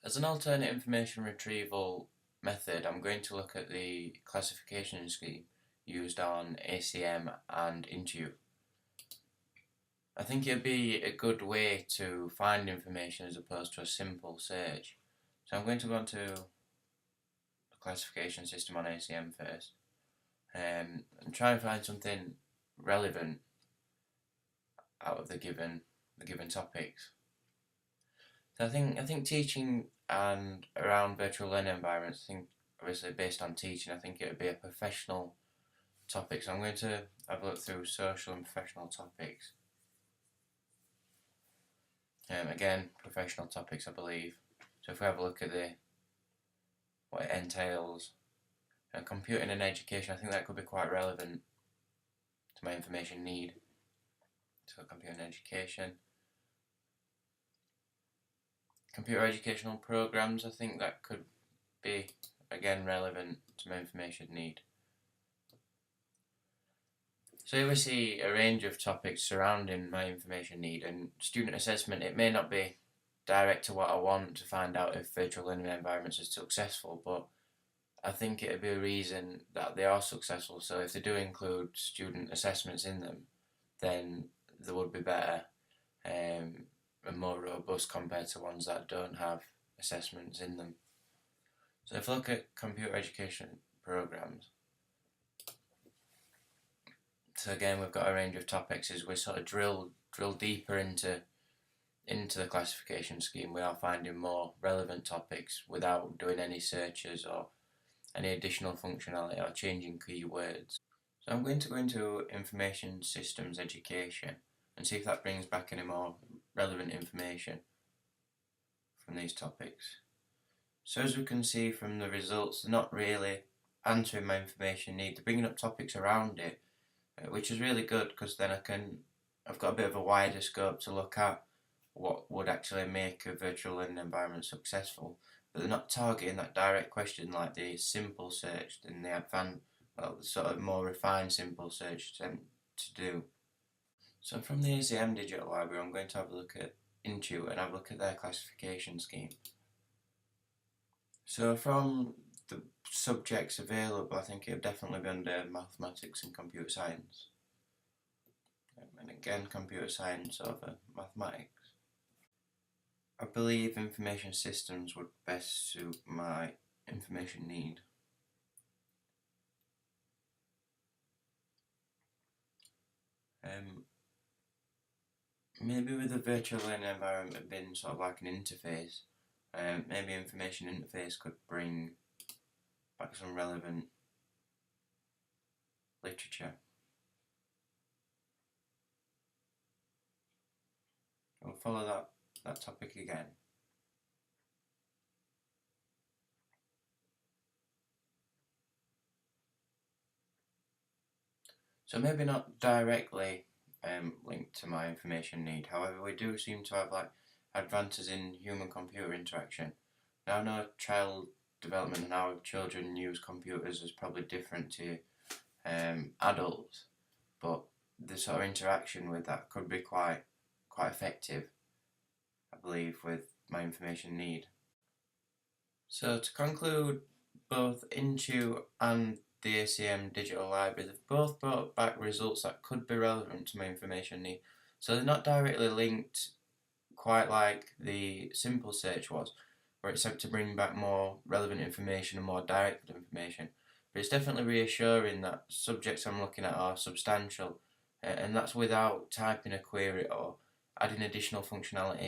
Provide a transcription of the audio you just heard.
As an alternate information retrieval method, I'm going to look at the classification scheme used on ACM and Intute. I think it'd be a good way to find information as opposed to a simple search. So I'm going to go into the classification system on ACM first, and try and find something relevant out of the given topics. So I think teaching and around virtual learning environments, I think obviously based on teaching, I think it would be a professional topic. So I'm going to have a look through social and professional topics. Again, professional topics, I believe. So if we have a look at what it entails, computing and education, I think that could be quite relevant to my information need. So computing and education. Computer educational programs, I think that could be, again, relevant to my information need. So here we see a range of topics surrounding my information need, and student assessment, it may not be direct to what I want to find out if virtual learning environments are successful, but I think it would be a reason that they are successful. So if they do include student assessments in them, then they would be better and more robust compared to ones that don't have assessments in them. So if we look at computer education programs, so again we've got a range of topics as we sort of drill deeper into the classification scheme. We are finding more relevant topics without doing any searches or any additional functionality or changing keywords. So I'm going to go into information systems education and see if that brings back any more relevant information from these topics. So as we can see from the results, they're not really answering my information need. They're bringing up topics around it, which is really good because then I've got a bit of a wider scope to look at what would actually make a virtual learning environment successful. But they're not targeting that direct question like the simple search and the advanced, well, the sort of more refined simple search attempt to do. So from the ACM Digital Library, I'm going to have a look at Intute and have a look at their classification scheme. So from the subjects available, I think it would definitely be under mathematics and computer science. And again, computer science over mathematics. I believe information systems would best suit my information need. Maybe with a virtual learning environment being sort of like an interface, maybe information interface could bring back some relevant literature. We'll follow that topic again. So maybe not directly linked to my information need. However, we do seem to have like advances in human-computer interaction. Now I know child development and how children use computers is probably different to adults, but the sort of interaction with that could be quite effective, I believe, with my information need. So to conclude, both Intute and the ACM Digital Library, they've both brought back results that could be relevant to my information need. So they're not directly linked quite like the simple search was, where it's said to bring back more relevant information and more direct information. But it's definitely reassuring that subjects I'm looking at are substantial, and that's without typing a query or adding additional functionality